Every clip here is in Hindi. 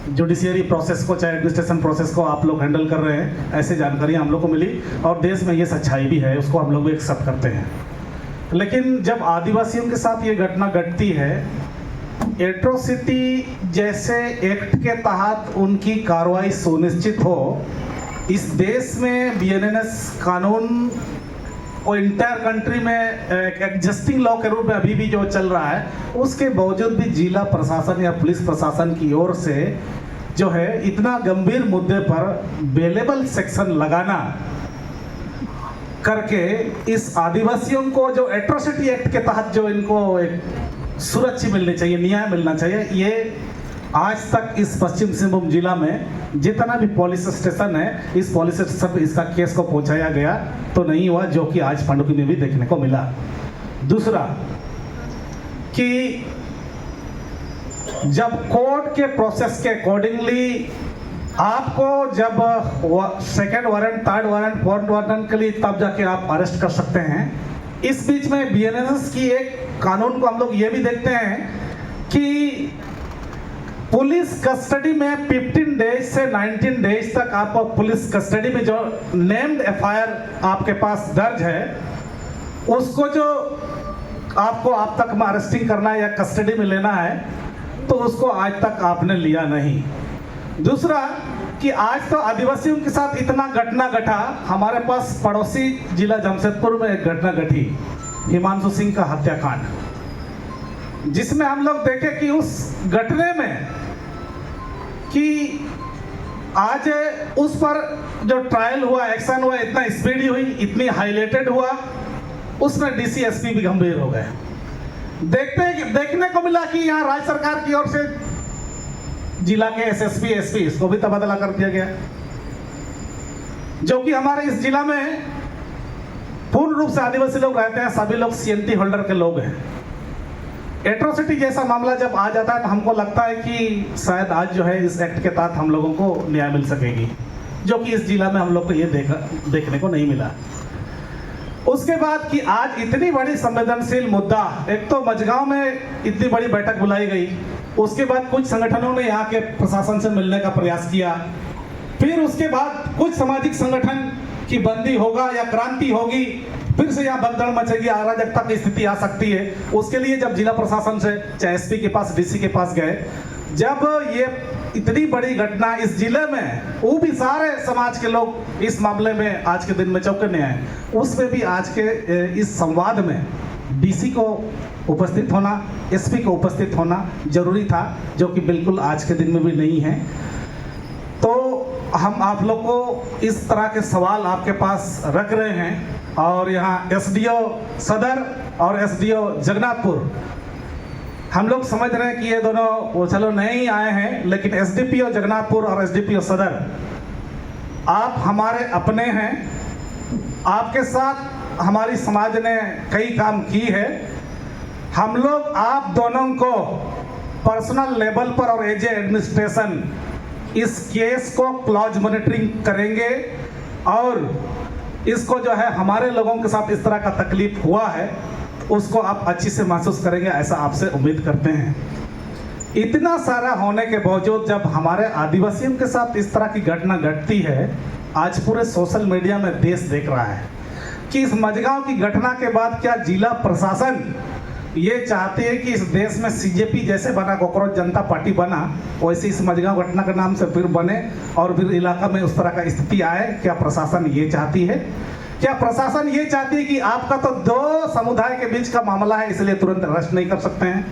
जुडिशियरी प्रोसेस को, चाहे एडमिनिस्ट्रेशन प्रोसेस को आप लोग हैंडल कर रहे हैं, ऐसे जानकारी हम लोग को मिली और देश में ये सच्चाई भी है, उसको हम लोग भी एक्सेप्ट करते हैं। लेकिन जब आदिवासियों के साथ ये घटना घटती है, एट्रोसिटी जैसे एक्ट के तहत उनकी कार्रवाई सुनिश्चित हो, इस देश में बीएनएस कानून और इंटायर कंट्री में एक एग्जिस्टिंग लॉ के रूप में अभी भी जो चल रहा है, उसके बावजूद भी जिला प्रशासन या पुलिस प्रशासन की ओर से जो है इतना गंभीर मुद्दे पर बेलेबल सेक्शन लगाना करके इस आदिवासियों को जो एट्रोसिटी एक्ट के तहत जो इनको एक सुरक्षा मिलनी चाहिए, न्याय मिलना चाहिए, ये आज तक इस पश्चिम सिंहभूम जिला में जितना भी पुलिस स्टेशन है, इस पुलिस स्टेशन पर इसका केस को पहुंचाया गया तो नहीं हुआ, जो कि आज पंडुकी में भी देखने को मिला। दूसरा कि जब कोर्ट के प्रोसेस के अकॉर्डिंगली आपको जब second warrant, third warrant, fourth warrant के लिए तब जाके आप अरेस्ट कर सकते हैं। इस बीच में बीएनएस की एक कानून को हम लोग ये भी देखते हैं कि पुलिस कस्टडी में 15 डेज से 19 डेज तक आपको पुलिस कस्टडी में जो नेम्ड एफआईआर आपके पास दर्ज है, उसको जो आपको आप तक में अरेस्टिंग करना है या कस्टडी में लेना है, तो उसको आज तक आपने लिया नहीं। दूसरा कि आज तो आदिवासियों के साथ इतना घटना घटा, हमारे पास पड़ोसी जिला जमशेदपुर में एक घटना घटी, हिमांशु सिंह का हत्याकांड, जिसमें हम लोग देखे कि उस घटने में कि आज उस पर जो ट्रायल हुआ, एक्शन हुआ, इतना स्पीडी हुई, इतनी हाईलाइटेड हुआ, उसमें डीसी एसपी भी गंभीर हो गए। देखने को मिला कि यहाँ राज्य सरकार की ओर से जिला के एसएसपी, एसपी, इसको भी तबादला कर दिया गया, जो कि हमारे इस जिला में पूर्ण रूप से आदिवासी लोग रहते हैं, सभी लोग सीएनटी होल्डर के लोग हैं। एट्रोसिटी जैसा मामला जब आ जाता है तो हमको लगता है कि शायद आज जो है इस एक्ट के तहत हम लोगों को न्याय मिल सकेगी, जो कि इस जिला में हम लोग को ये देखने को नहीं मिला। उसके बाद कि आज इतनी बड़ी संवेदनशील मुद्दा, एक तो मझगांव में इतनी बड़ी बैठक बुलाई गई, उसके बाद कुछ संगठनों ने यहाँ के प्रशासन से मिलने का प्रयास किया, फिर उसके बाद कुछ सामाजिक संगठन की बंदी होगा या क्रांति होगी, फिर से यहाँ भगदड़ मचेगी, अराजकता की स्थिति आ सकती है। उसके लिए जब जिला प्रशासन से चाहे एसपी के पास, डीसी के पास गए, जब ये इतनी बड़ी घटना इस जिले में, वो भी सारे समाज के लोग इस मामले में आज के दिन में चौंकने आए, उसमें भी आज के इस संवाद में डीसी को उपस्थित होना, एसपी को उपस्थित होना जरूरी था, जो कि बिल्कुल आज के दिन में भी नहीं है। तो हम आप लोग को इस तरह के सवाल आपके पास रख रहे हैं, और यहाँ एसडीओ सदर और एसडीओ जगन्नाथपुर, हम लोग समझ रहे हैं कि ये दोनों वो चलो नहीं आए हैं, लेकिन एसडीपीओ जगन्नाथपुर और एसडीपीओ सदर, आप हमारे अपने हैं, आपके साथ हमारी समाज ने कई काम की है। हम लोग आप दोनों को पर्सनल लेवल पर और एज ए एडमिनिस्ट्रेशन इस केस को क्लोज मॉनिटरिंग करेंगे, और इसको जो है हमारे लोगों के साथ इस तरह का तकलीफ हुआ है उसको आप अच्छी से महसूस करेंगे, ऐसा आपसे उम्मीद करते हैं। इतना सारा होने के बावजूद जब हमारे आदिवासियों के साथ इस तरह की घटना घटती है, आज पूरे सोशल मीडिया में देश देख रहा है कि इस मझगांव की घटना के बाद क्या जिला प्रशासन ये चाहती है कि इस देश में सीजेपी जैसे बना, कॉकरोच जनता पार्टी बना, वैसे इस मझगांव घटना के नाम से फिर बने और फिर इलाका में उस तरह का स्थिति आए? क्या प्रशासन ये चाहती है? क्या प्रशासन ये चाहती है कि आपका तो दो समुदाय के बीच का मामला है इसलिए तुरंत अरेस्ट नहीं कर सकते हैं?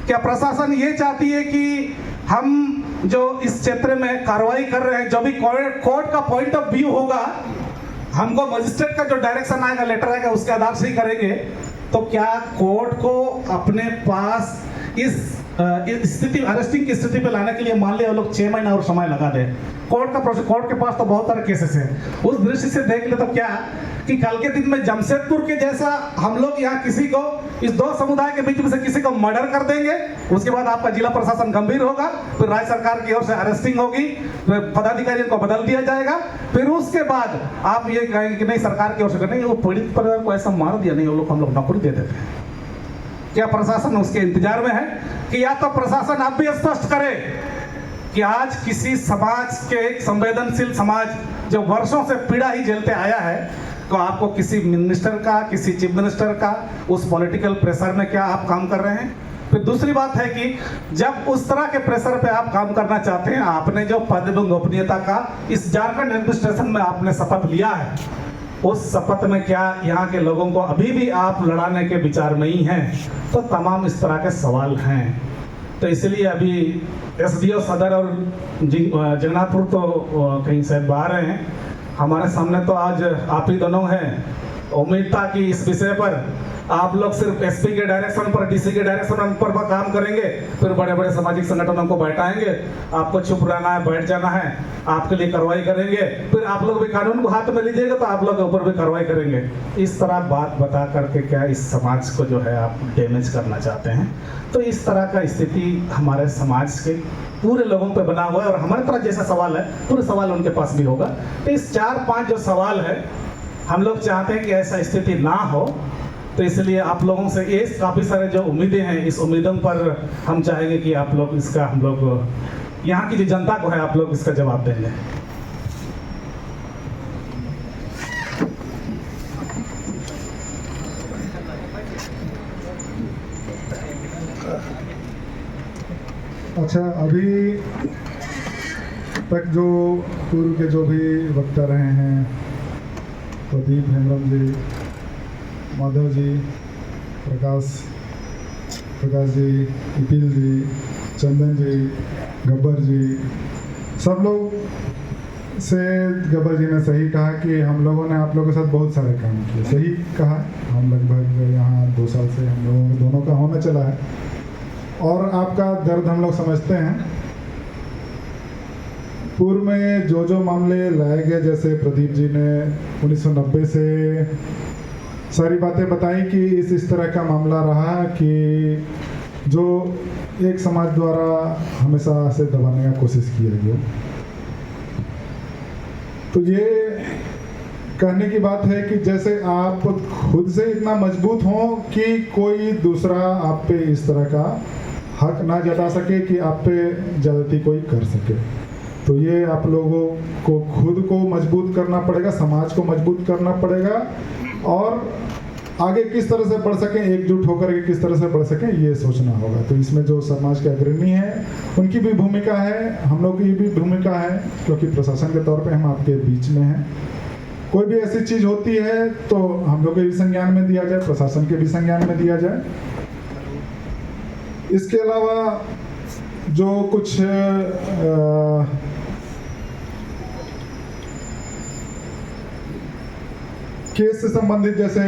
क्या प्रशासन ये चाहती है कि हम जो इस क्षेत्र में कार्रवाई कर रहे हैं, जो भी कोर्ट का पॉइंट ऑफ व्यू होगा, हमको मजिस्ट्रेट का जो डायरेक्शन आएगा, लेटर आएगा, उसके आधार से ही करेंगे? तो क्या कोर्ट को अपने पास इस स्थिति, अरेस्टिंग की स्थिति पे लाने के लिए मान लिया लोग 6 महीना और समय लगा दे, कोर्ट के पास तो बहुत सारे केसेस हैं, उस दृष्टि से देख ले तो क्या कि कल के दिन में जमशेदपुर के जैसा हम लोग यहाँ किसी को, इस दो समुदाय के बीच में से किसी को मर्डर कर देंगे, उसके बाद आपका जिला प्रशासन गंभीर होगा, फिर राज्य सरकार की ओर से अरेस्टिंग होगी, पदाधिकारियों को बदल दिया जाएगा, फिर उसके बाद आप ये कहेंगे कि नहीं सरकार की ओर से नहीं, वो पीड़ित परिवार को ऐसा मार दिया, नहीं वो लोग हम लोग नौकरी दे देते हैं। क्या प्रशासन उसके इंतजार में है कि या तो प्रशासन आप भी स्पष्ट करे कि आज किसी समाज के, एक संवेदनशील समाज जो वर्षों से पीड़ा ही झेलते आया है, तो आपको किसी मिनिस्टर का, किसी चीफ मिनिस्टर का उस पॉलिटिकल प्रेशर में क्या आप काम कर रहे हैं। फिर दूसरी बात है कि जब उस तरह के प्रेशर पे आप काम करना चाहते हैं, आपने जो पद एवं गोपनीयता का इस झारखंड एडमिनिस्ट्रेशन में आपने शपथ लिया है, उस शपथ में क्या यहाँ के लोगों को अभी भी आप लड़ाने के विचार में ही हैं? तो तमाम इस तरह के सवाल हैं। तो इसलिए अभी एसडीओ सदर और जगन्नाथपुर तो कहीं से बाहर हैं, हमारे सामने तो आज आप ही दोनों हैं। उम्मीद था कि इस विषय पर आप लोग सिर्फ एसपी के डायरेक्शन पर, डीसी के डायरेक्शन पर काम करेंगे, फिर बड़े बड़े सामाजिक संगठनों को बैठाएंगे, आपको चुप रहना है, बैठ जाना है, आपके लिए कार्रवाई करेंगे, फिर आप लोग भी कानून को हाथ में लीजिएगा तो आप लोग ऊपर भी कार्रवाई करेंगे। इस तरह बात बता करके क्या इस समाज को जो है आप डैमेज करना चाहते हैं? तो इस तरह का स्थिति हमारे समाज के पूरे लोगों पे बना हुआ है, और हमारे तरह जैसा सवाल है पूरे सवाल उनके पास भी होगा। तो इस 4-5 जो सवाल है, हम लोग चाहते हैं कि ऐसा स्थिति ना हो। तो इसलिए आप लोगों से ये काफ़ी सारे जो उम्मीदें हैं, इस उम्मीदों पर हम चाहेंगे कि आप लोग इसका, हम लोग यहाँ की जो जनता को है, आप लोग इसका जवाब देंगे। अच्छा, अभी तक जो पूर्व के जो भी वक्ता रहे हैं, प्रदीप, हेमरम जी, माधव जी, प्रकाश जी, इपिल जी, चंदन जी, गब्बर जी, सब लोग से गब्बर जी ने सही कहा कि हम लोगों ने आप लोगों के साथ बहुत सारे काम किए। सही कहा, हम लगभग यहाँ 2 साल से हम लोगों के दोनों का होना चला है, और आपका दर्द हम लोग समझते हैं। पूर्व में जो मामले लाए गए, जैसे प्रदीप जी ने 1990 से सारी बातें बताई कि इस तरह का मामला रहा कि जो एक समाज द्वारा हमेशा से दबाने का कोशिश किया गया। तो ये कहने की बात है कि जैसे आप खुद से इतना मजबूत हो कि कोई दूसरा आप पे इस तरह का हक ना जता सके कि आप पे ज्यादती कोई कर सके। तो ये आप लोगों को खुद को मजबूत करना पड़ेगा, समाज को मजबूत करना पड़ेगा, और आगे किस तरह से बढ़ सकें, एकजुट होकर के किस तरह से बढ़ सकें, ये सोचना होगा। तो इसमें जो समाज के अग्रणी हैं, उनकी भी भूमिका है, हम लोग की भी भूमिका है, क्योंकि प्रशासन के तौर पे हम आपके बीच में हैं। कोई भी ऐसी चीज़ होती है तो हम लोग के भी संज्ञान में दिया जाए, प्रशासन के भी संज्ञान में दिया जाए। इसके अलावा जो कुछ केस से संबंधित जैसे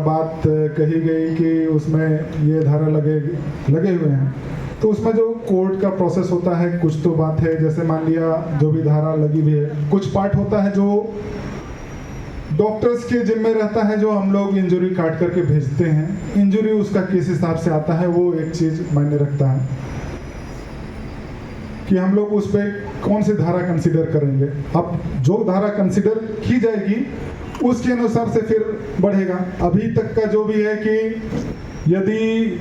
बात कही गई कि उसमें ये धारा लगे हुए हैं, तो उसमें जो कोर्ट का प्रोसेस होता है, कुछ तो बात है, जैसे मान लिया जो भी धारा लगी हुई है, कुछ पार्ट होता है जो डॉक्टर्स के जिम्मे रहता है, जो हम लोग इंजरी काट करके भेजते हैं, इंजरी उसका किस हिसाब से आता है, वो एक चीज़ मायने रखता है कि हम लोग उस पर कौन सी धारा कंसीडर करेंगे। अब जो धारा कंसीडर की जाएगी उसके अनुसार से फिर बढ़ेगा। अभी तक का जो भी है कि यदि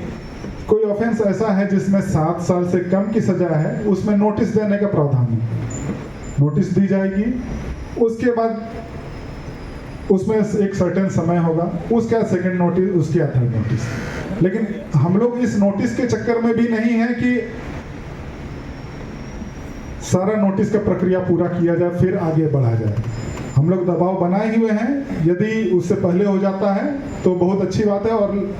कोई ऑफेंस ऐसा है जिसमें 7 साल से कम की सजा है, उसमें नोटिस देने का प्रावधान है, नोटिस दी जाएगी। उसके बाद उसमें एक सर्टेन समय होगा, उसका सेकंड नोटिस, उसके थर्ड नोटिस। लेकिन हम लोग इस नोटिस के चक्कर में भी नहीं है कि सारा नोटिस का प्रक्रिया पूरा किया जाए फिर आगे बढ़ा जाए। हम लोग दबाव बनाए हुए हैं, यदि उससे पहले हो जाता है तो बहुत अच्छी बात है, और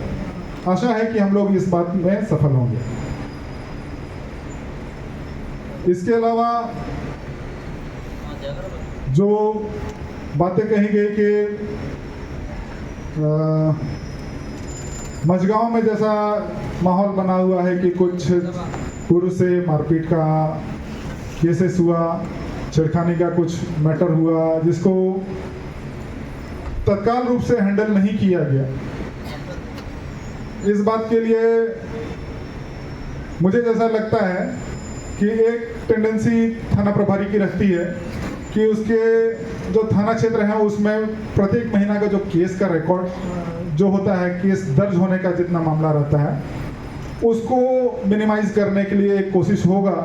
आशा है कि हम लोग इस बात में सफल होंगे। इसके अलावा जो बातें कही गई कि मझगांव में जैसा माहौल बना हुआ है कि कुछ पूर्व से मारपीट का केसेस हुआ, छेड़खानी का कुछ मैटर हुआ, जिसको तत्काल रूप से हैंडल नहीं किया गया। इस बात के लिए मुझे जैसा लगता है कि एक टेंडेंसी थाना प्रभारी की रहती है कि उसके जो थाना क्षेत्र है उसमें प्रत्येक महीना का जो केस का रिकॉर्ड जो होता है, केस दर्ज होने का जितना मामला रहता है, उसको मिनिमाइज करने के लिए एक कोशिश होगा।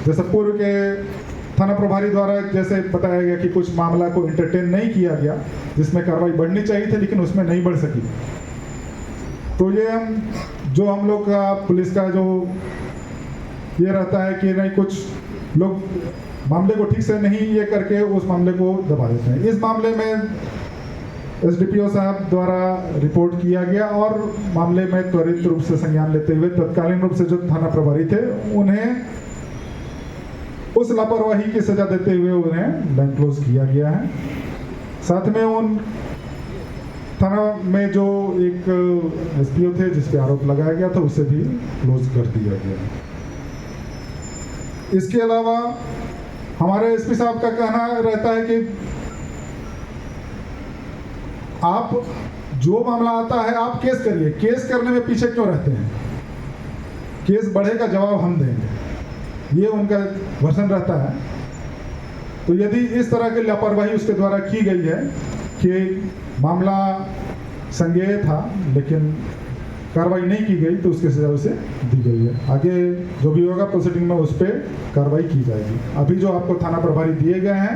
जैसे पूर्व के थाना प्रभारी द्वारा जैसे बताया गया कि कुछ मामला को इंटरटेन नहीं किया गया, जिसमें कार्रवाई बढ़नी चाहिए थी लेकिन उसमें नहीं बढ़ सकी। तो ये हम लोग का पुलिस का जो ये रहता है कि नहीं, कुछ लोग मामले को ठीक से नहीं ये करके उस मामले को दबा देते हैं। इस मामले में एसडीपीओ साहब द्वारा रिपोर्ट किया गया और मामले में त्वरित रूप से संज्ञान लेते हुए तत्कालीन रूप से जो थाना प्रभारी थे उन्हें उस लापरवाही की सजा देते हुए उन्हें लाइन क्लोज किया गया है। साथ में उन थाना में जो एक एसपीओ थे जिस पे आरोप लगाया गया था उसे भी क्लोज कर दिया गया। इसके अलावा हमारे एसपी साहब का कहना रहता है कि आप जो मामला आता है आप केस करिए, केस करने में पीछे क्यों रहते हैं, केस बढ़ेगा जवाब हम देंगे, ये उनका वर्जन रहता है। तो यदि इस तरह की लापरवाही उसके द्वारा की गई है कि मामला संज्ञेय था लेकिन कार्रवाई नहीं की गई तो उसकी सजा उसे दी गई है। आगे जो भी होगा प्रोसीडिंग में उस पर कार्रवाई की जाएगी। अभी जो आपको थाना प्रभारी दिए गए हैं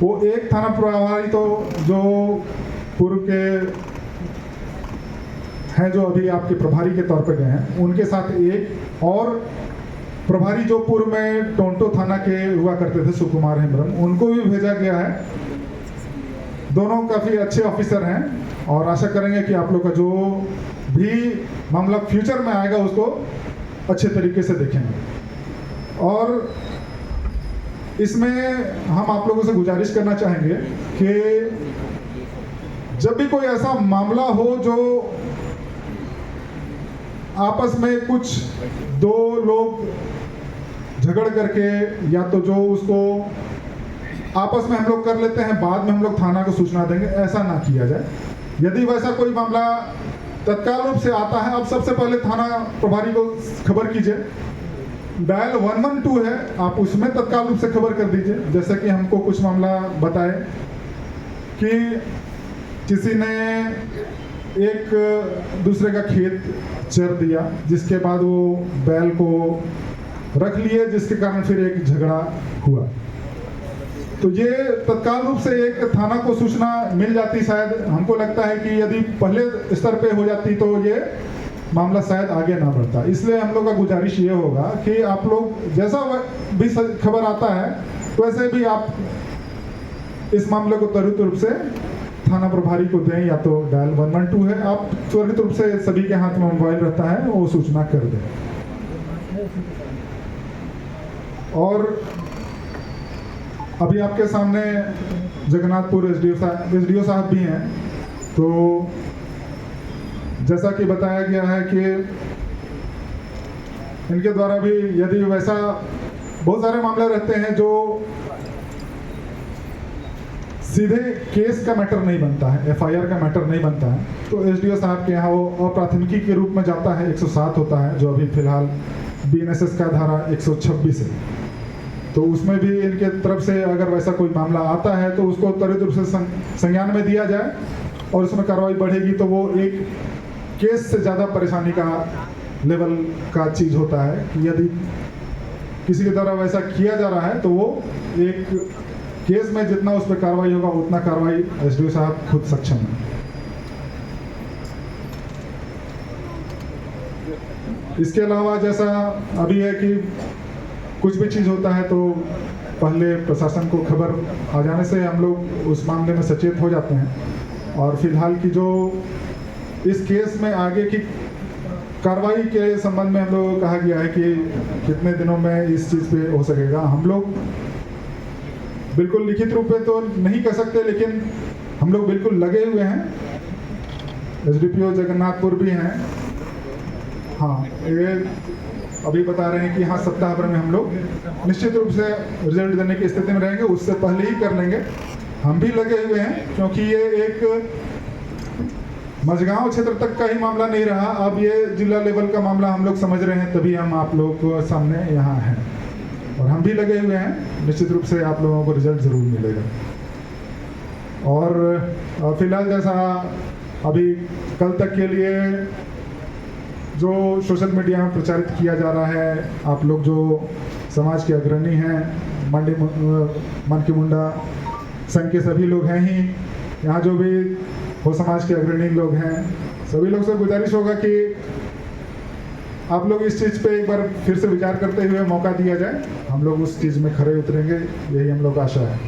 वो एक थाना प्रभारी तो जो पूर्व के हैं जो अभी आपके प्रभारी के तौर पे गए हैं, उनके साथ एक और प्रभारी जो पूर्व में टोंटो थाना के हुआ करते थे सुकुमार हेम्ब्रम, उनको भी भेजा गया है। दोनों काफ़ी अच्छे ऑफिसर हैं और आशा करेंगे कि आप लोग का जो भी मामला फ्यूचर में आएगा उसको अच्छे तरीके से देखेंगे। और इसमें हम आप लोगों से गुजारिश करना चाहेंगे कि जब भी कोई ऐसा मामला हो जो आपस में कुछ दो लोग झगड़ करके या तो जो उसको आपस में हम लोग कर लेते हैं, बाद में हम लोग थाना को सूचना देंगे, ऐसा ना किया जाए। यदि वैसा कोई मामला तत्काल रूप से आता है, आप सबसे पहले थाना प्रभारी को खबर कीजिए। डायल 112 है, आप उसमें तत्काल रूप से खबर कर दीजिए। जैसे कि हमको कुछ मामला बताए कि किसी ने एक दूसरे का खेत चर दिया, जिसके बाद वो बैल को रख लिए, जिसके कारण फिर एक झगड़ा हुआ। तो ये तत्काल रूप से एक थाना को सूचना मिल जाती। शायद हमको लगता है कि यदि पहले स्तर पे हो जाती तो ये मामला शायद आगे ना बढ़ता। इसलिए हम लोग का गुजारिश ये होगा कि आप लोग जैसा भी खबर आता है वैसे भी आप इस मामले को त्वरित रूप से थाना प्रभारी को दें, या तो डायल 112 है, आप त्वरित रूप से सभी के हाथ में मोबाइल रहता है वो सूचना कर दें। और अभी आपके सामने जगन्नाथपुर एसडीओ साहब भी हैं। तो जैसा कि बताया गया है कि इनके द्वारा भी यदि वैसा बहुत सारे मामले रहते हैं जो सीधे केस का मैटर नहीं बनता है, एफआईआर का मैटर नहीं बनता है, तो एसडीओ साहब के यहाँ वो अप्राथमिकी के रूप में जाता है। 107 होता है जो अभी फिलहाल बीएनएसएस का धारा 126 है। तो उसमें भी इनके तरफ से अगर वैसा कोई मामला आता है तो उसको त्वरित रूप से संज्ञान में दिया जाए और उसमें कार्रवाई बढ़ेगी तो वो एक केस से ज़्यादा परेशानी का लेवल का चीज़ होता है कि यदि किसी के द्वारा वैसा किया जा रहा है तो वो एक केस में जितना उस पर कार्रवाई होगा उतना कार्रवाई एसडीओ साहब खुद सक्षम है। इसके अलावा जैसा अभी है कि कुछ भी चीज़ होता है तो पहले प्रशासन को खबर आ जाने से हम लोग उस मामले में सचेत हो जाते हैं। और फिलहाल की जो इस केस में आगे की कार्रवाई के संबंध में हम लोग को कहा गया है कि कितने दिनों में इस चीज़ पे हो सकेगा। हम लोग बिल्कुल लिखित रूप में तो नहीं कह सकते, लेकिन हम लोग बिल्कुल लगे हुए हैं। एसडीपीओ जगन्नाथपुर भी हैं। हाँ, ये अभी बता रहे हैं कि हाँ सप्ताह भर में हम लोग निश्चित रूप से रिजल्ट देने की स्थिति में रहेंगे, उससे पहले ही कर लेंगे। हम भी लगे हुए हैं क्योंकि ये एक मझगांव क्षेत्र तक का ही मामला नहीं रहा, अब ये जिला लेवल का मामला हम लोग समझ रहे हैं, तभी हम आप लोग को सामने यहाँ हैं और हम भी लगे हुए हैं। निश्चित रूप से आप लोगों को रिजल्ट ज़रूर मिलेगा। और फिलहाल जैसा अभी कल तक के लिए जो सोशल मीडिया में प्रचारित किया जा रहा है, आप लोग जो समाज के अग्रणी हैं, मन की मुंडा संघ के सभी लोग हैं ही, यहाँ जो भी हो समाज के अग्रणी लोग हैं, सभी लोग से गुजारिश होगा कि आप लोग इस चीज़ पे एक बार फिर से विचार करते हुए मौका दिया जाए, हम लोग उस चीज़ में खरे उतरेंगे, यही हम लोग का आशा है।